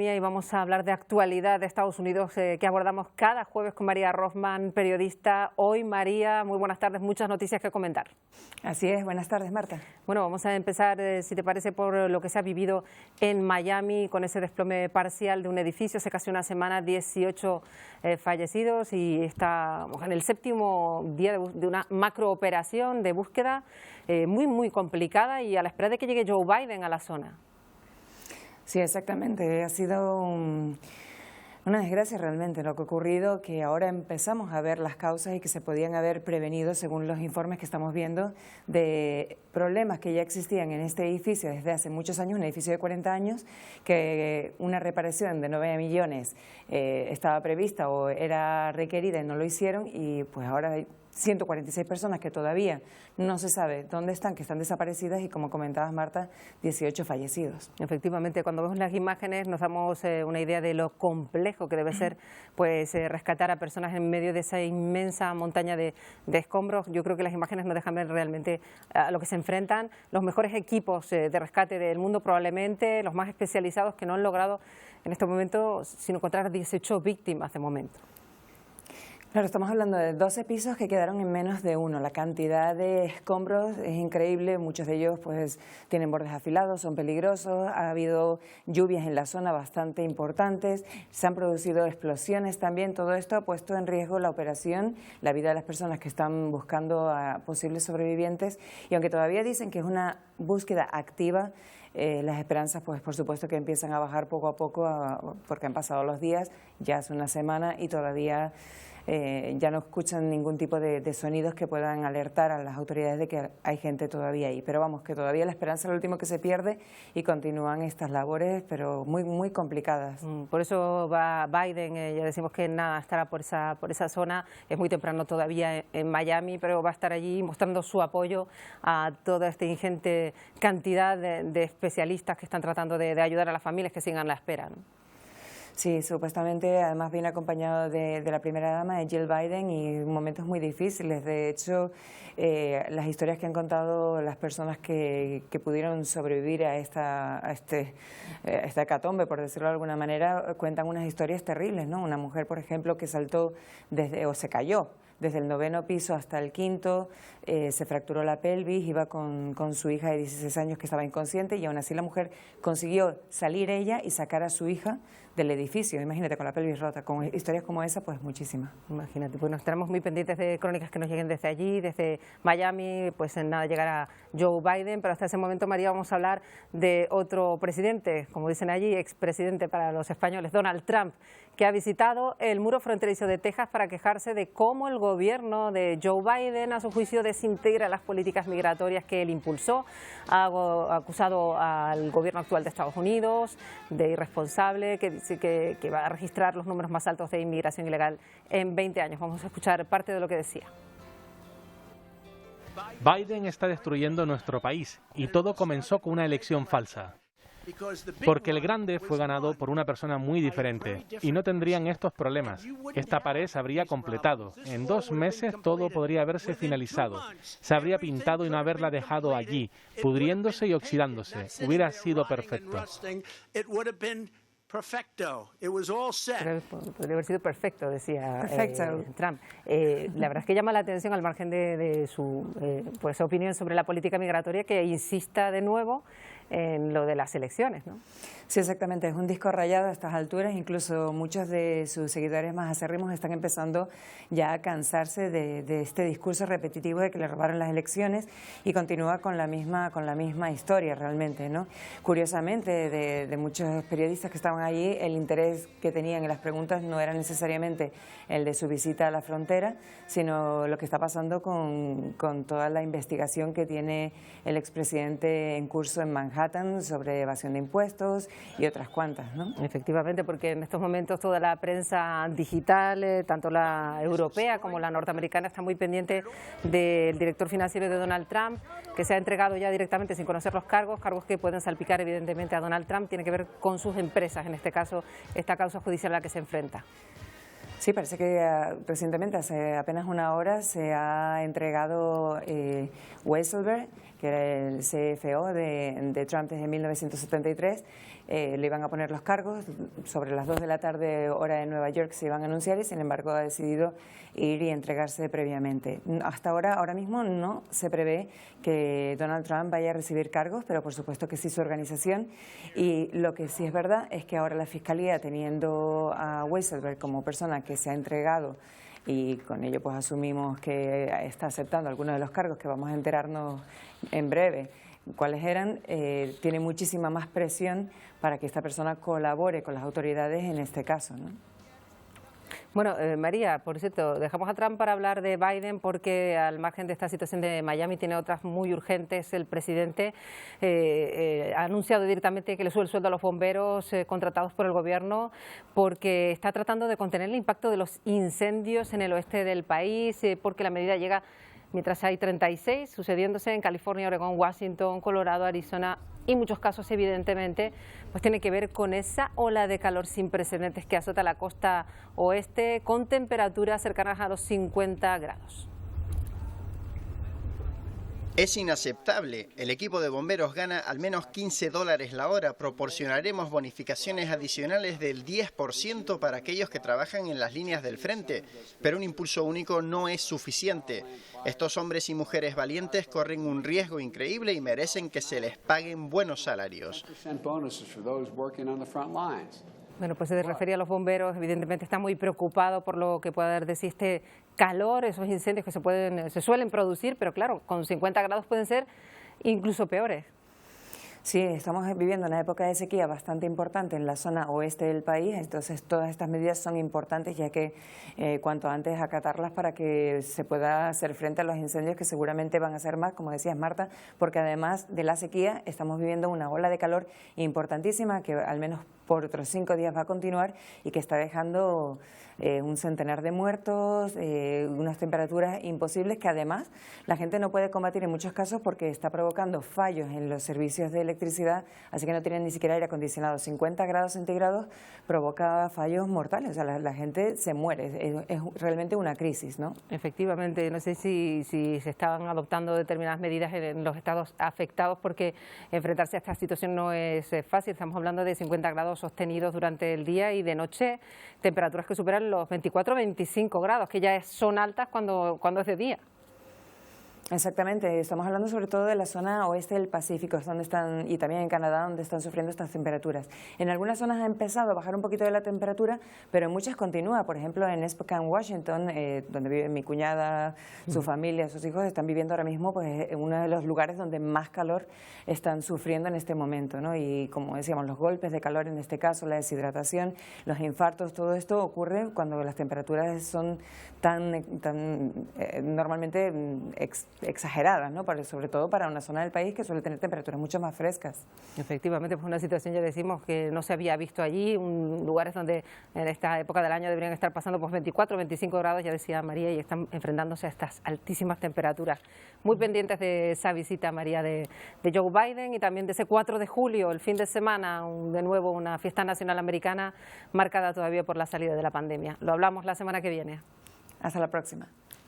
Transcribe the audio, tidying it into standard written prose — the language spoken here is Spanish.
Y vamos a hablar de actualidad de Estados Unidos que abordamos cada jueves con María Rothman, periodista. Hoy, María, muy buenas tardes, muchas noticias que comentar. Así es, buenas tardes, Marta. Bueno, vamos a empezar, si te parece, por lo que se ha vivido en Miami con ese desplome parcial de un edificio. Hace casi una semana, 18 fallecidos y estamos en el séptimo día de una macrooperación de búsqueda muy complicada y a la espera de que llegue Joe Biden a la zona. Sí, exactamente. Ha sido una desgracia realmente lo que ha ocurrido, que ahora empezamos a ver las causas y que se podían haber prevenido según los informes que estamos viendo de problemas que ya existían en este edificio desde hace muchos años, un edificio de 40 años, que una reparación de 9 millones estaba prevista o era requerida y no lo hicieron, y pues ahora hay 146 personas que todavía no se sabe dónde están, que están desaparecidas, y como comentabas, Marta, 18 fallecidos. Efectivamente, cuando vemos las imágenes nos damos una idea de lo complejo que debe ser pues rescatar a personas en medio de esa inmensa montaña de escombros. Yo creo que las imágenes nos dejan ver realmente a lo que se enfrentan los mejores equipos de rescate del mundo, probablemente los más especializados, que no han logrado en este momento sino encontrar 18 víctimas de momento. Claro, estamos hablando de 12 pisos que quedaron en menos de uno. La cantidad de escombros es increíble, muchos de ellos pues tienen bordes afilados, son peligrosos, ha habido lluvias en la zona bastante importantes, se han producido explosiones también. Todo esto ha puesto en riesgo la operación, la vida de las personas que están buscando a posibles sobrevivientes, y aunque todavía dicen que es una búsqueda activa, las esperanzas, pues por supuesto que empiezan a bajar poco a poco, porque han pasado los días, ya hace una semana, y todavía ya no escuchan ningún tipo de sonidos que puedan alertar a las autoridades de que hay gente todavía ahí. Pero vamos, que todavía la esperanza es lo último que se pierde, y continúan estas labores, pero muy complicadas. Por eso va Biden, ya decimos que nada, estará por esa zona. Es muy temprano todavía en Miami, pero va a estar allí mostrando su apoyo a toda esta ingente cantidad de especialistas que están tratando de ayudar a las familias que sigan la espera, ¿no? Sí, supuestamente además viene acompañado de la primera dama, de Jill Biden, y momentos muy difíciles. De hecho, las historias que han contado las personas que pudieron sobrevivir a esta hecatombe, por decirlo de alguna manera, cuentan unas historias terribles, ¿no? Una mujer, por ejemplo, que saltó se cayó desde el 9º piso hasta el 5º, se fracturó la pelvis, iba con su hija de 16 años que estaba inconsciente, y aún así la mujer consiguió salir ella y sacar a su hija del edificio. Imagínate, con la pelvis rota. Con historias como esa, pues muchísimas. Imagínate, pues nos estaremos muy pendientes de crónicas que nos lleguen desde allí, desde Miami. Pues en nada llegará Joe Biden, pero hasta ese momento, María, vamos a hablar de otro presidente, como dicen allí, expresidente para los españoles, Donald Trump, que ha visitado el muro fronterizo de Texas para quejarse de cómo el gobierno de Joe Biden, a su juicio, desintegra las políticas migratorias que él impulsó. Ha acusado al gobierno actual de Estados Unidos de irresponsable, que dice que va a registrar los números más altos de inmigración ilegal en 20 años. Vamos a escuchar parte de lo que decía. Biden está destruyendo nuestro país, y todo comenzó con una elección falsa. Porque el grande fue ganado por una persona muy diferente, y no tendrían estos problemas. Esta pared se habría completado. En 2 meses todo podría haberse finalizado. Se habría pintado y no haberla dejado allí, pudriéndose y oxidándose. Hubiera sido perfecto. Podría haber sido perfecto, decía Trump. La verdad es que llama la atención, al margen de su pues, opinión sobre la política migratoria, que insista de nuevo en lo de las elecciones, ¿no? Sí, exactamente, es un disco rayado a estas alturas. Incluso muchos de sus seguidores más acérrimos están empezando ya a cansarse de este discurso repetitivo de que le robaron las elecciones, y continúa con la misma historia realmente, ¿no? Curiosamente, de muchos periodistas que estaban allí, el interés que tenían en las preguntas no era necesariamente el de su visita a la frontera, sino lo que está pasando con toda la investigación que tiene el expresidente en curso en Manhattan sobre evasión de impuestos y otras cuantas, ¿no? Efectivamente, porque en estos momentos toda la prensa digital, tanto la europea como la norteamericana, está muy pendiente del director financiero de Donald Trump, que se ha entregado ya directamente sin conocer los cargos que pueden salpicar evidentemente a Donald Trump. Tiene que ver con sus empresas, en este caso esta causa judicial a la que se enfrenta. Sí, parece que recientemente, hace apenas una hora, se ha entregado Weisselberg, que era el CFO de Trump desde 1973. Le iban a poner los cargos, sobre las 2 de la tarde hora de Nueva York se iban a anunciar y sin embargo ha decidido ir y entregarse previamente. Hasta ahora mismo no se prevé que Donald Trump vaya a recibir cargos, pero por supuesto que sí su organización, y lo que sí es verdad es que ahora la Fiscalía, teniendo a Weisselberg como persona que se ha entregado y con ello pues asumimos que está aceptando algunos de los cargos que vamos a enterarnos en breve cuáles eran, tiene muchísima más presión para que esta persona colabore con las autoridades en este caso, ¿no? Bueno, María, por cierto, dejamos a Trump para hablar de Biden porque al margen de esta situación de Miami tiene otras muy urgentes. El presidente ha anunciado directamente que le sube el sueldo a los bomberos contratados por el gobierno porque está tratando de contener el impacto de los incendios en el oeste del país, porque la medida llega mientras hay 36 sucediéndose en California, Oregón, Washington, Colorado, Arizona, y muchos casos evidentemente pues tiene que ver con esa ola de calor sin precedentes que azota la costa oeste con temperaturas cercanas a los 50 grados. Es inaceptable. El equipo de bomberos gana al menos $15 la hora. Proporcionaremos bonificaciones adicionales del 10% para aquellos que trabajan en las líneas del frente. Pero un impulso único no es suficiente. Estos hombres y mujeres valientes corren un riesgo increíble y merecen que se les paguen buenos salarios. Bueno, pues se refería a los bomberos, evidentemente está muy preocupado por lo que puede haber de sí este calor, esos incendios que se suelen producir, pero claro, con 50 grados pueden ser incluso peores. Sí, estamos viviendo una época de sequía bastante importante en la zona oeste del país, entonces todas estas medidas son importantes ya que cuanto antes acatarlas para que se pueda hacer frente a los incendios que seguramente van a ser más, como decías Marta, porque además de la sequía estamos viviendo una ola de calor importantísima que al menos por otros 5 días va a continuar y que está dejando un centenar de muertos, unas temperaturas imposibles que además la gente no puede combatir en muchos casos porque está provocando fallos en los servicios de electricidad, así que no tienen ni siquiera aire acondicionado. 50 grados centígrados provoca fallos mortales, o sea, la gente se muere, es realmente una crisis, ¿no? Efectivamente, no sé si se estaban adoptando determinadas medidas en los estados afectados porque enfrentarse a esta situación no es fácil. Estamos hablando de 50 grados sostenidos durante el día y de noche temperaturas que superan los 24-25 grados, que ya son altas cuando es de día. Exactamente, estamos hablando sobre todo de la zona oeste del Pacífico, donde están, y también en Canadá, donde están sufriendo estas temperaturas. En algunas zonas ha empezado a bajar un poquito de la temperatura, pero en muchas continúa. Por ejemplo, en Spokane, Washington, donde vive mi cuñada, su familia, sus hijos, están viviendo ahora mismo pues, en uno de los lugares donde más calor están sufriendo en este momento, ¿no? Y como decíamos, los golpes de calor en este caso, la deshidratación, los infartos, todo esto ocurre cuando las temperaturas son tan normalmente exageradas, ¿no? Sobre todo para una zona del país que suele tener temperaturas mucho más frescas. Efectivamente, pues una situación, ya decimos, que no se había visto allí, lugares donde en esta época del año deberían estar pasando pues 24, 25 grados, ya decía María, y están enfrentándose a estas altísimas temperaturas. Muy pendientes de esa visita, María, de Joe Biden y también de ese 4 de julio, el fin de semana, de nuevo una fiesta nacional americana marcada todavía por la salida de la pandemia. Lo hablamos la semana que viene. Hasta la próxima.